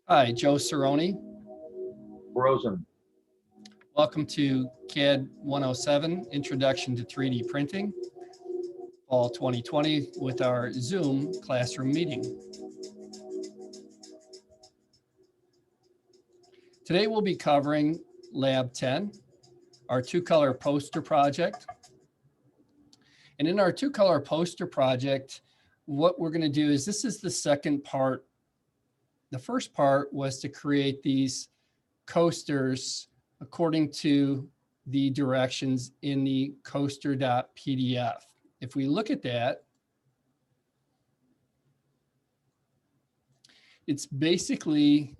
Hi, Joe Cerrone. Rosen. Welcome to CAD 107, Introduction to 3D Printing, fall 2020 with our Zoom classroom meeting. Today we'll be covering Lab 10, our two-color poster project. And in our two-color poster project, what we're going to do is this is the second part. The first part was to create these coasters according to the directions in the coaster.pdf. If we look at that, it's basically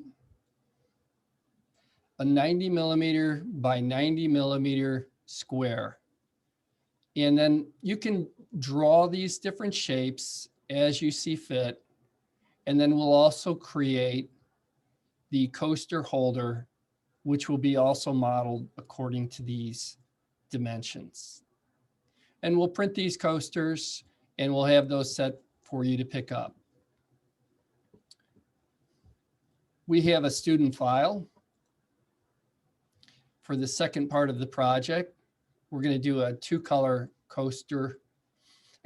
a 90 millimeter by 90 millimeter square. And then you can draw these different shapes as you see fit. And then we'll also create the coaster holder, which will be also modeled according to these dimensions. And we'll print these coasters and we'll have those set for you to pick up. We have a student file for the second part of the project. We're going to do a two-color coaster.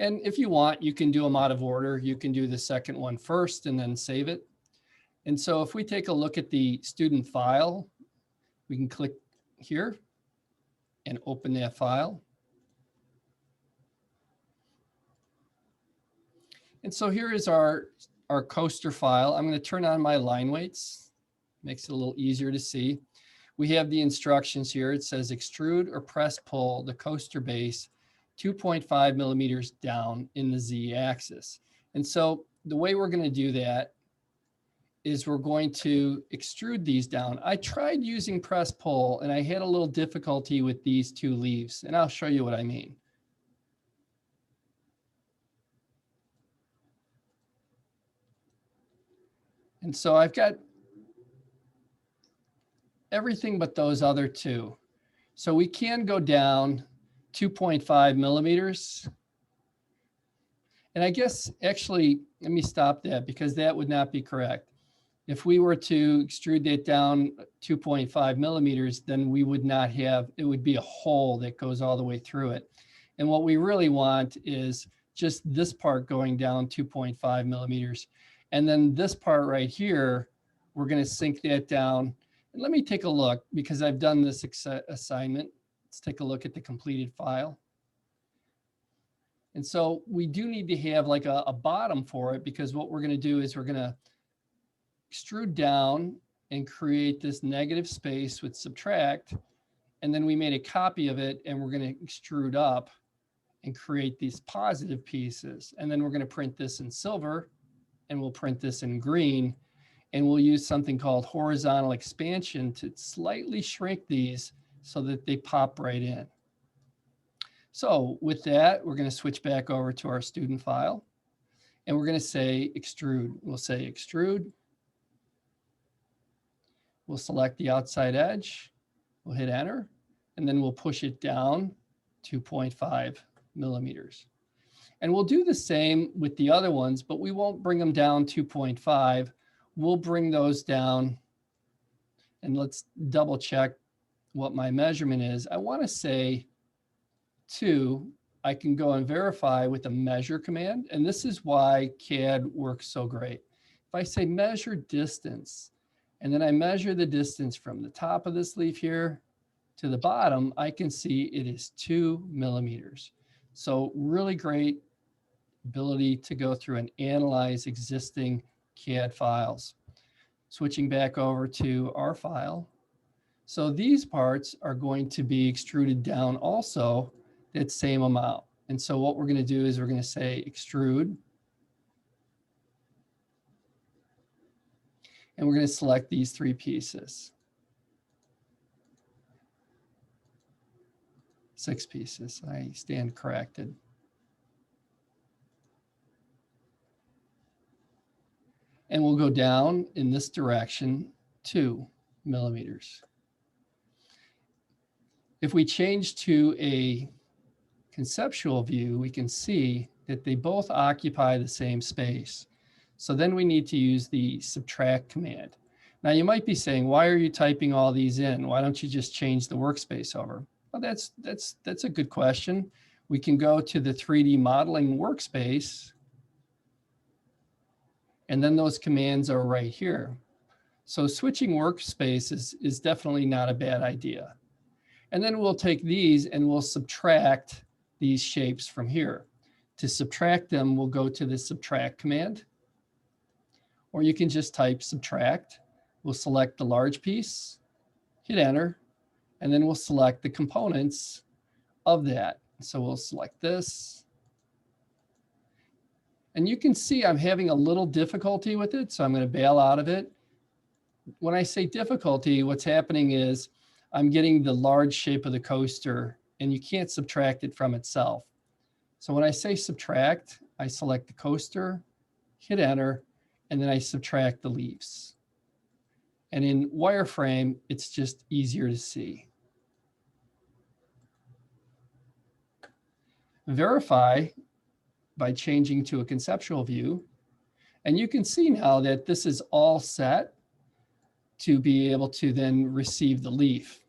And if you want, you can do them out of order. You can do the second one first and then save it. And so if we take a look at the student file, we can click here and open that file. And so here is our coaster file. I'm going to turn on my line weights. Makes it a little easier to see. We have the instructions here. It says extrude or press pull the coaster base 2.5 millimeters down in the Z axis. And so the way we're going to do that is we're going to extrude these down. I tried using press pull and I had a little difficulty with these two leaves, and I'll show you what I mean. And so I've got everything but those other two. So we can go down 2.5 millimeters. And I guess actually, let me stop that because that would not be correct. If we were to extrude that down 2.5 millimeters, then we would not have, it would be a hole that goes all the way through it. And what we really want is just this part going down 2.5 millimeters. And then this part right here, we're going to sink that down. And let me take a look because I've done this assignment. Let's take a look at the completed file. And so we do need to have like a bottom for it, because what we're going to do is we're going to extrude down and create this negative space with subtract. And then we made a copy of it and we're going to extrude up and create these positive pieces. And then we're going to print this in silver and we'll print this in green. And we'll use something called horizontal expansion to slightly shrink these so that they pop right in. So with that, we're going to switch back over to our student file and we're going to say extrude. We'll say extrude. We'll select the outside edge. We'll hit enter and then we'll push it down 2.5 millimeters. And we'll do the same with the other ones, but we won't bring them down 2.5. We'll bring those down, and let's double check what my measurement is. I want to say 2. I can go and verify with the measure command, and this is why CAD works so great. If I say measure distance, and then I measure the distance from the top of this leaf here to the bottom, I can see it is 2 millimeters. So really great ability to go through and analyze existing CAD files. Switching back over to our file. So these parts are going to be extruded down also that same amount. And so what we're going to do is we're going to say extrude. And we're going to select these 3 pieces. 6 pieces. I stand corrected. And we'll go down in this direction 2 millimeters. If we change to a conceptual view, we can see that they both occupy the same space. So then we need to use the subtract command. Now you might be saying, why are you typing all these in? Why don't you just change the workspace over? Well, that's a good question. We can go to the 3D modeling workspace, and then those commands are right here. So switching workspace is definitely not a bad idea. And then we'll take these and we'll subtract these shapes from here. To subtract them, we'll go to the subtract command, or you can just type subtract. We'll select the large piece, hit enter, and then we'll select the components of that. So we'll select this. And you can see I'm having a little difficulty with it, so I'm going to bail out of it. When I say difficulty, what's happening is I'm getting the large shape of the coaster, and you can't subtract it from itself. So when I say subtract, I select the coaster, hit enter, and then I subtract the leaves. And in wireframe, it's just easier to see. Verify by changing to a conceptual view. And you can see now that this is all set to be able to then receive the leaf.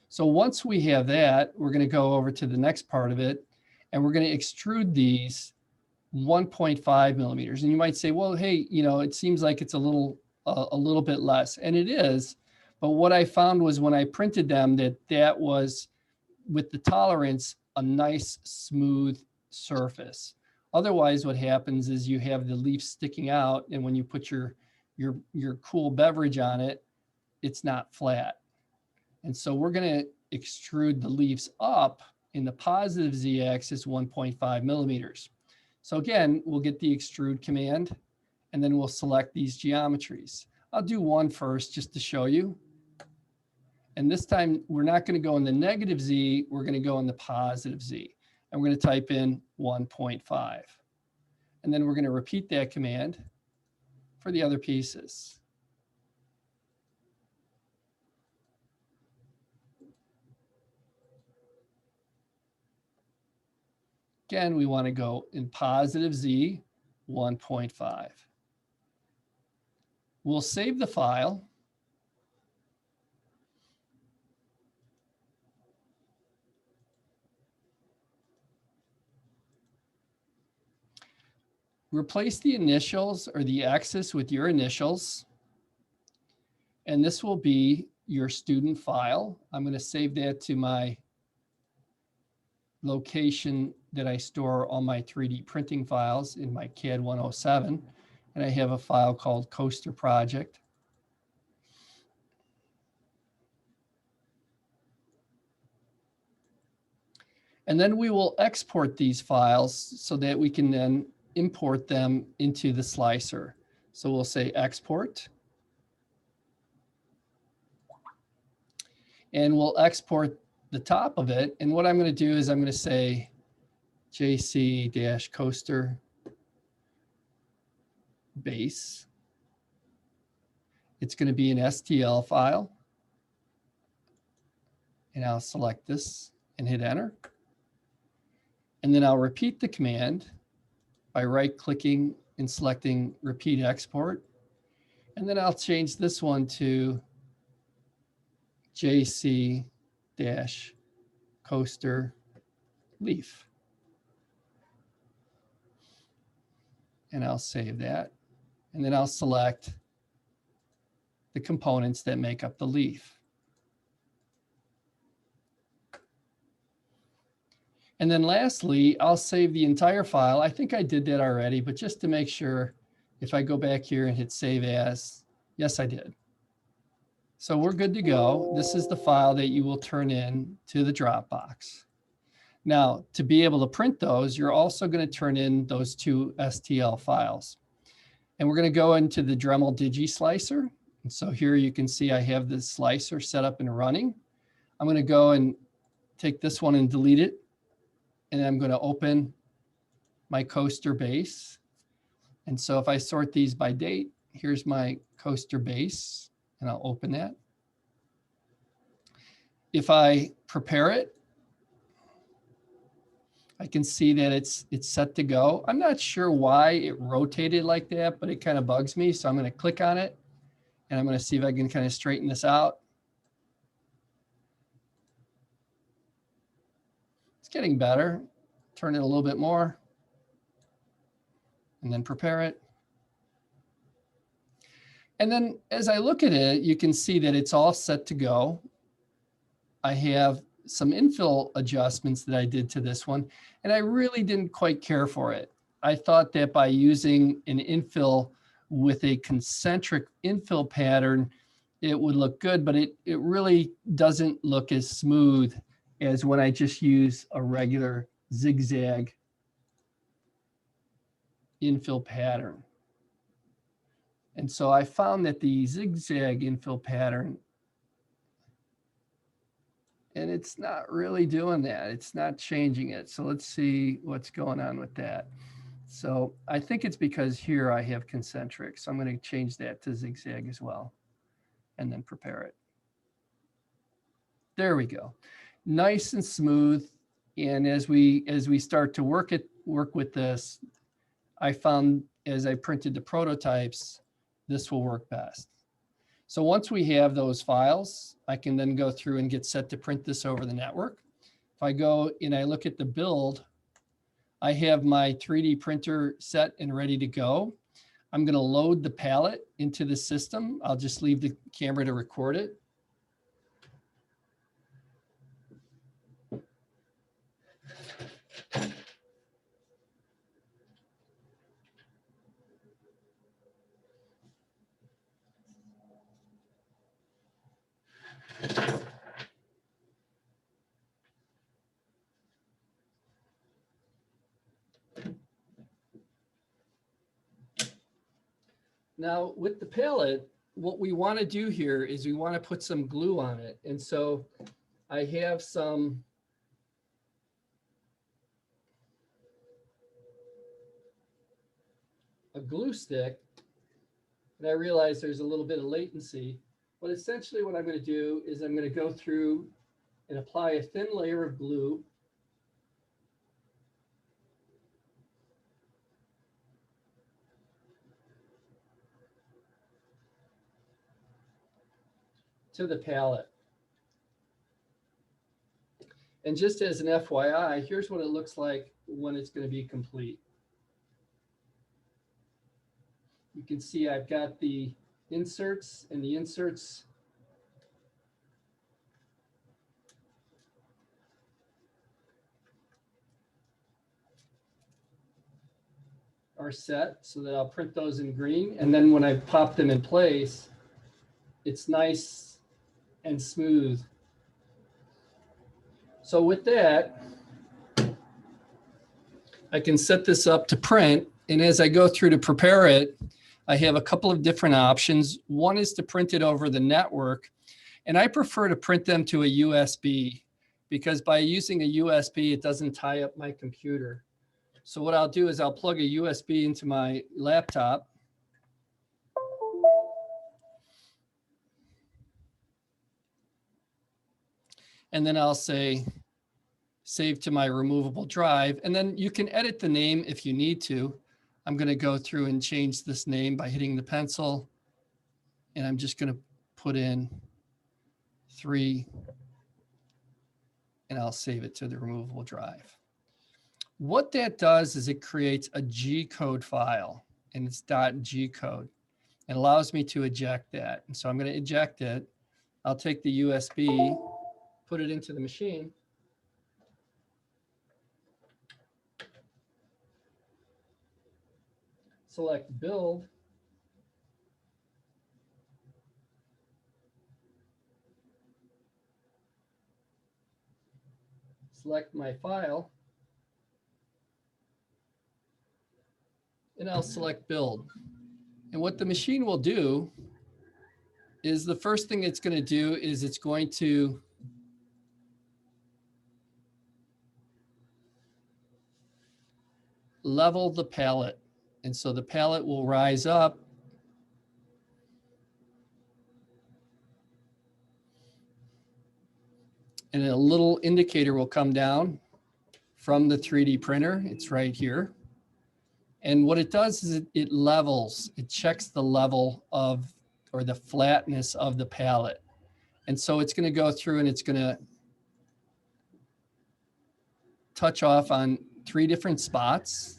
So once we have that, we're going to go over to the next part of it, and we're going to extrude these 1.5 millimeters. And you might say, well, hey, you know, it seems like it's a little bit less, and it is. But what I found was when I printed them, that was, with the tolerance, a nice smooth surface. Otherwise, what happens is you have the leaf sticking out, and when you put your cool beverage on it, it's not flat. And so we're going to extrude the leaves up in the positive z-axis 1.5 millimeters. So again, we'll get the extrude command, and then we'll select these geometries. I'll do one first just to show you. And this time we're not going to go in the negative z, we're going to go in the positive z. And we're going to type in 1.5. And then we're going to repeat that command for the other pieces. Again, we want to go in positive z, 1.5. We'll save the file. Replace the initials or the axis with your initials. And this will be your student file. I'm going to save that to my location that I store all my 3D printing files in my CAD-107. And I have a file called Coaster Project. And then we will export these files so that we can then import them into the slicer. So we'll say export. And we'll export the top of it. And what I'm going to do is I'm going to say JC-coaster base. It's going to be an STL file. And I'll select this and hit enter. And then I'll repeat the command by right-clicking and selecting repeat export. And then I'll change this one to JC-coaster leaf. And I'll save that. And then I'll select the components that make up the leaf. And then lastly, I'll save the entire file. I think I did that already, but just to make sure, if I go back here and hit save as, yes, I did. So we're good to go. This is the file that you will turn in to the Dropbox. Now, to be able to print those, you're also going to turn in those two STL files. And we're going to go into the Dremel DigiSlicer. And so here you can see I have this slicer set up and running. I'm going to go and take this one and delete it. And I'm going to open my coaster base. And so if I sort these by date, here's my coaster base, and I'll open that. If I prepare it, I can see that it's set to go. I'm not sure why it rotated like that, but it kind of bugs me. So I'm going to click on it, And I'm going to see if I can kind of straighten this out. It's getting better. Turn it a little bit more. And then prepare it. And then as I look at it, you can see that it's all set to go. I have some infill adjustments that I did to this one, and I really didn't quite care for it. I thought that by using an infill with a concentric infill pattern, it would look good, but it really doesn't look as smooth as when I just use a regular zigzag infill pattern. And so I found that the zigzag infill pattern, and it's not really doing that. It's not changing it. So let's see what's going on with that. So I think it's because here I have concentric. So I'm going to change that to zigzag as well, and then prepare it. There we go. Nice and smooth. And as we start to work with this, I found as I printed the prototypes, this will work best. So once we have those files, I can then go through and get set to print this over the network. If I go and I look at the build, I have my 3D printer set and ready to go. I'm going to load the palette into the system. I'll just leave the camera to record it. Now with the palette, what we want to do here is we want to put some glue on it. And so I have a glue stick, and I realize there's a little bit of latency, but essentially what I'm going to do is I'm going to go through and apply a thin layer of glue to the palette. And just as an FYI, here's what it looks like when it's going to be complete. You can see I've got the inserts, and the inserts are set so that I'll print those in green. And then when I pop them in place, it's nice and smooth. So with that, I can set this up to print. And as I go through to prepare it, I have a couple of different options. One is to print it over the network. And I prefer to print them to a USB because by using a USB, it doesn't tie up my computer. So what I'll do is I'll plug a USB into my laptop. And then I'll say, save to my removable drive. And then you can edit the name if you need to. I'm going to go through and change this name by hitting the pencil. And I'm just going to put in 3. And I'll save it to the removable drive. What that does is it creates a G code file, and it's .g code. It allows me to eject that. And so I'm going to eject it. I'll take the USB, put it into the machine. Select build. Select my file. And I'll select build. And what the machine will do is the first thing it's going to do is it's going to level the palette. And so the palette will rise up. And a little indicator will come down from the 3D printer. It's right here. And what it does is it levels, it checks the level of or the flatness of the palette. And so it's going to go through and it's going to touch off on 3 different spots.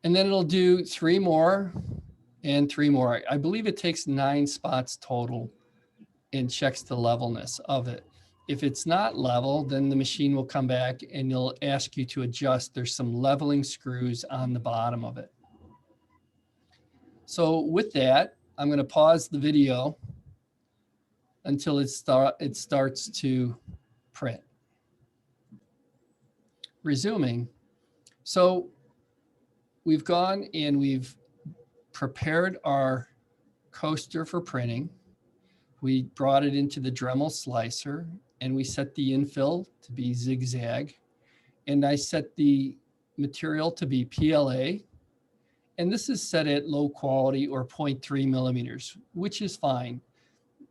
And then it'll do 3 more and 3 more. I believe it takes 9 spots total and checks the levelness of it. If it's not level, then the machine will come back and it'll ask you to adjust. There's some leveling screws on the bottom of it. So with that, I'm going to pause the video until it starts to print. Resuming. So we've gone and we've prepared our coaster for printing. We brought it into the Dremel slicer and we set the infill to be zigzag. And I set the material to be PLA. And this is set at low quality or 0.3 millimeters, which is fine.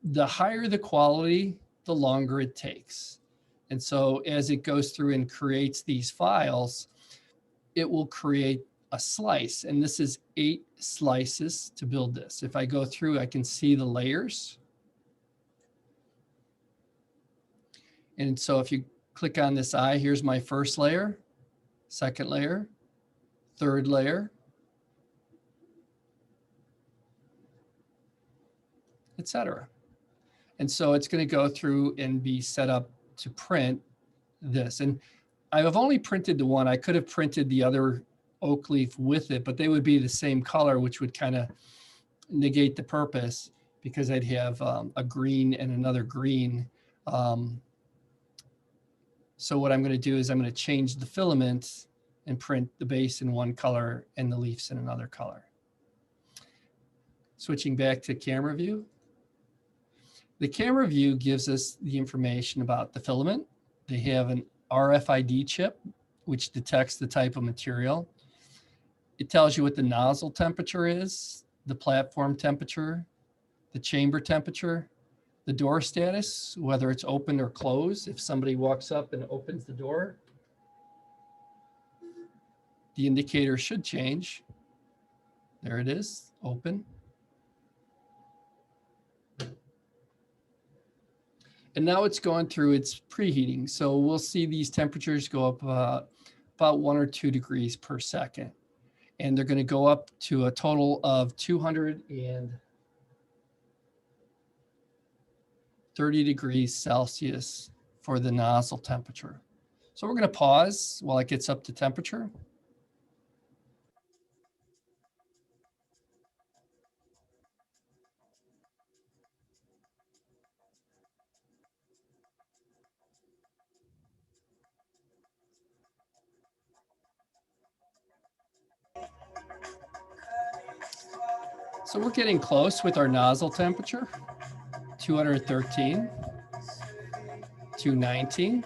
The higher the quality, the longer it takes. And so as it goes through and creates these files, it will create a slice. And this is 8 slices to build this. If I go through, I can see the layers. And so if you click on this eye, here's my first layer, second layer, third layer, etc. And so it's going to go through and be set up to print this. And I have only printed the one. I could have printed the other oak leaf with it, but they would be the same color, which would kind of negate the purpose because I'd have a green and another green. So what I'm going to do is I'm going to change the filament and print the base in one color and the leaves in another color. Switching back to camera view. The camera view gives us the information about the filament. They have an RFID chip, which detects the type of material. It tells you what the nozzle temperature is, the platform temperature, the chamber temperature, the door status, whether it's open or closed. If somebody walks up and opens the door, the indicator should change. There it is, open. And now it's going through its preheating. So we'll see these temperatures go up about 1 or 2 degrees per second. And they're going to go up to a total of 230 degrees Celsius for the nozzle temperature. So we're going to pause while it gets up to temperature. So we're getting close with our nozzle temperature, 213, 219.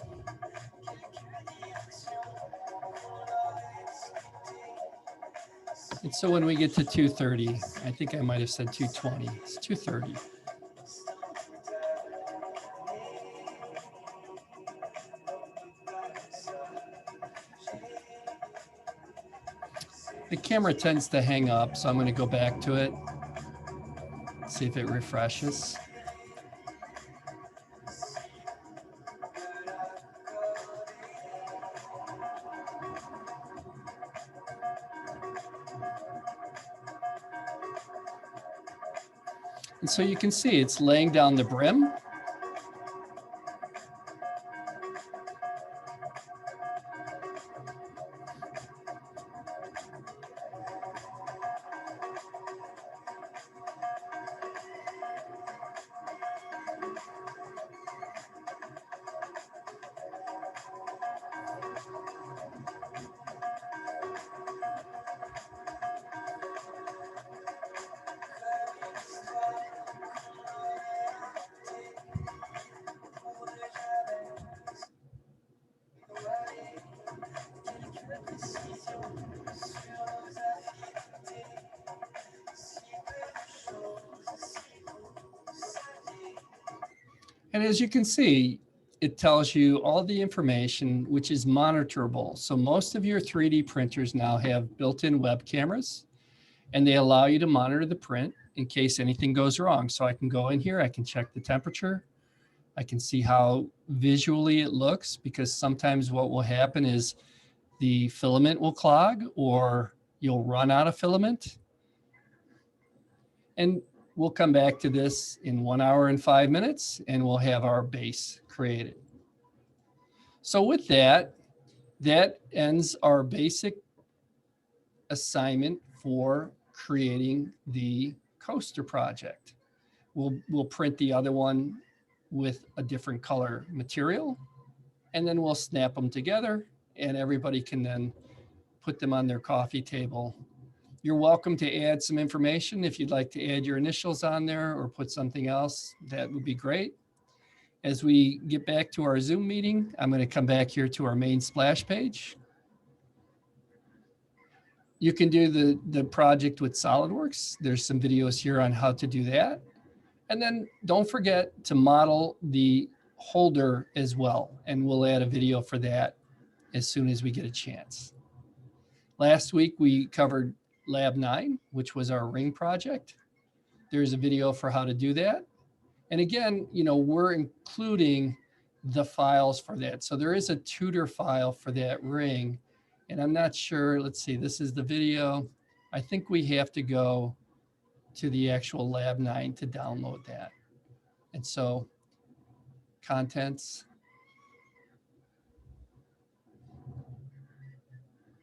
And so when we get to 230, I think I might have said 220, it's 230. The camera tends to hang up, so I'm going to go back to it, see if it refreshes. And so you can see it's laying down the brim. And as you can see, it tells you all the information which is monitorable. So most of your 3D printers now have built-in web cameras, and they allow you to monitor the print in case anything goes wrong. So I can go in here, I can check the temperature, I can see how visually it looks, because sometimes what will happen is the filament will clog or you'll run out of filament. And we'll come back to this in 1 hour and 5 minutes, and we'll have our base created. So with that, that ends our basic assignment for creating the coaster project. We'll print the other one with a different color material, and then we'll snap them together, and everybody can then put them on their coffee table. You're welcome to add some information. If you'd like to add your initials on there or put something else, that would be great. As we get back to our Zoom meeting, I'm going to come back here to our main splash page. You can do the project with SolidWorks. There's some videos here on how to do that. And then don't forget to model the holder as well. And we'll add a video for that as soon as we get a chance. Last week, we covered Lab 9, which was our ring project. There's a video for how to do that. And again, you know, we're including the files for that. So there is a tutor file for that ring. And I'm not sure, let's see, this is the video. I think we have to go to the actual Lab 9 to download that. And so contents,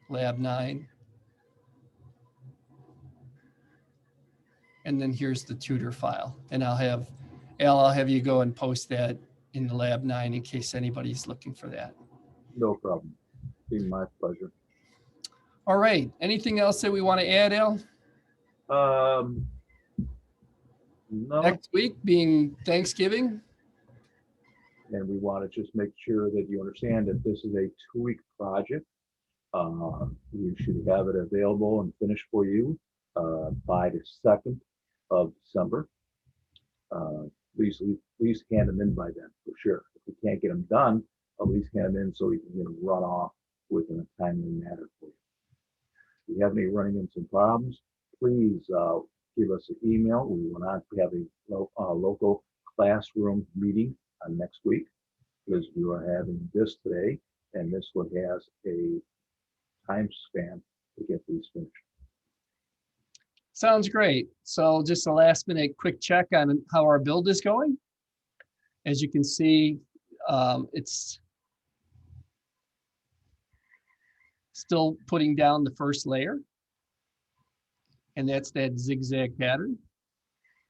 Lab 9. And then here's the tutor file. And I'll have you go and post that in the Lab 9 in case anybody's looking for that. No problem. Be my pleasure. All right. Anything else that we want to add, Al? No. Next week being Thanksgiving. And we want to just make sure that you understand that this is a 2-week project. We should have it available and finished for you by the 2nd of December. Please hand them in by then for sure. If we can't get them done, at least hand them in so we can get them run off within a timely manner for you. If you have any running into some problems, please give us an email. We will not have a local classroom meeting next week because we are having this today, and this one has a time span to get these finished. Sounds great. So just a last minute quick check on how our build is going. As you can see, it's still putting down the first layer. And that's that zigzag pattern.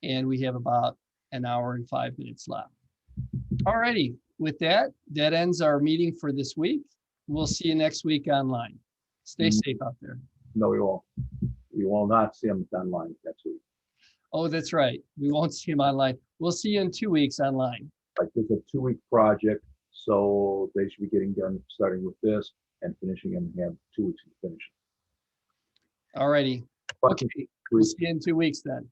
And we have about 1 hour and 5 minutes left. All righty. With that, that ends our meeting for this week. We'll see you next week online. Stay safe out there. No, we won't. We will not see them online next week. Oh, that's right. We won't see them online. We'll see you in 2 weeks online. Like it's a 2-week project, so they should be getting done starting with this and finishing and have 2 weeks to finish it. All righty. Okay. We'll see you in 2 weeks then.